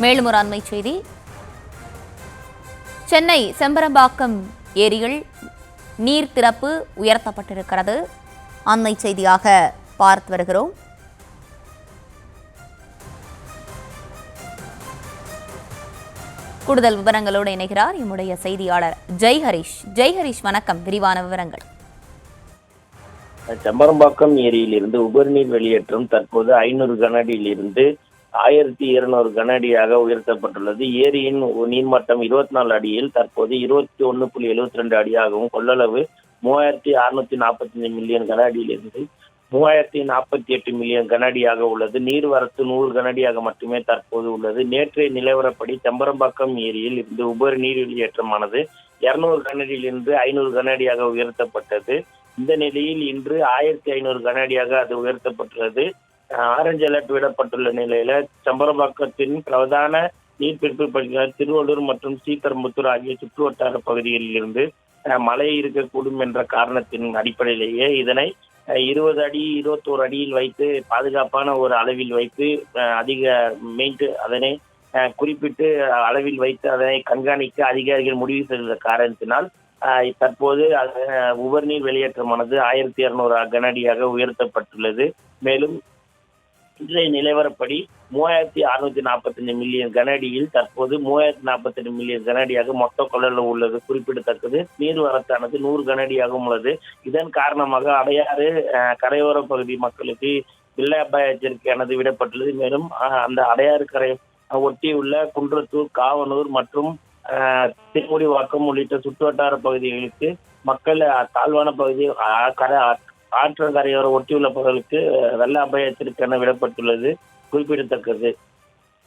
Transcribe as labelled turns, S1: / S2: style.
S1: மேலும் ஒரு அண்மை செய்தி, சென்னை செம்பரம்பாக்கம் ஏரியில் நீர் திறப்பு உயர்த்தப்பட்டிருக்கிறது. அண்மை செய்தியாக பார்த்து வருகிறோம். கூடுதல் விவரங்களோடு இணைகிறார் எம்முடைய செய்தியாளர் ஜெய்ஹரிஷ். ஜெய்ஹரிஷ், வணக்கம். விரிவான விவரங்கள்.
S2: செம்பரம்பாக்கம் ஏரியிலிருந்து உபரிநீர் வெளியேற்றம் தற்போது 500 கன அடியிலிருந்து 1200 கன அடியாக உயர்த்தப்பட்டுள்ளது. ஏரியின் நீர்மட்டம் 24 அடியில் தற்போது 21.72 அடியாகவும், கொள்ளளவு 3645 மில்லியன் கன அடியிலிருந்து 3048 மில்லியன் கன அடியாக உள்ளது. நீர்வரத்து 100 கன அடியாக மட்டுமே தற்போது உள்ளது. நேற்றைய நிலவரப்படி செம்பரம்பாக்கம் ஏரியில் இருந்து உபரி நீர் வெளியேற்றமானது 200 கன அடியிலிருந்து 500 கன அடியாக உயர்த்தப்பட்டது. இந்த நிலையில் இன்று 1500 கன அடியாக அது உயர்த்தப்பட்டுள்ளது. ஆரஞ்சு அலர்ட் விடப்பட்டுள்ள நிலையில செம்பரம்பாக்கத்தின் பிரதான நீர்பிடிப்பு பகுதிகள் திருவள்ளூர் மற்றும் ஸ்ரீபெரும்புத்தூர் ஆகிய சுற்றுவட்டார பகுதிகளில் இருந்து மழை இருக்கக்கூடும் என்ற காரணத்தின் அடிப்படையிலேயே இதனை 20 அடி 21 அடியில் வைத்து பாதுகாப்பான ஒரு அளவில் வைத்து அதிக அதனை குறிப்பிட்டு அளவில் வைத்து அதனை கண்காணிக்க அதிகாரிகள் முடிவு செய்த காரணத்தினால் தற்போது உபரிநீர் வெளியேற்றமானது 1200 கன அடியாக உயர்த்தப்பட்டுள்ளது. மேலும் இன்றைய நிலவரப்படி 3645 மில்லியன் கன அடியில் தற்போது 3048 மில்லியன் கன அடியாக மொத்த கொள்ளளவு உள்ளது குறிப்பிடத்தக்கது. நீர்வரத்தானது 100 கன அடியாகவும் உள்ளது. இதன் காரணமாக அடையாறு கரையோர பகுதி மக்களுக்கு வெள்ள அபாய எச்சரிக்கையானது விடப்பட்டுள்ளது. மேலும் அந்த அடையாறு கரை ஒட்டியுள்ள குன்றத்தூர், காவனூர் மற்றும் திருமுடிவாக்கம் உள்ளிட்ட சுற்றுவட்டார பகுதிகளுக்கு மக்கள் தாழ்வான பகுதி ஆற்றங்கரையோர ஒட்டியுள்ள பகுதிகளுக்கு வெள்ள அபாய எச்சரிக்கை விடப்பட்டுள்ளது குறிப்பிடத்தக்கது.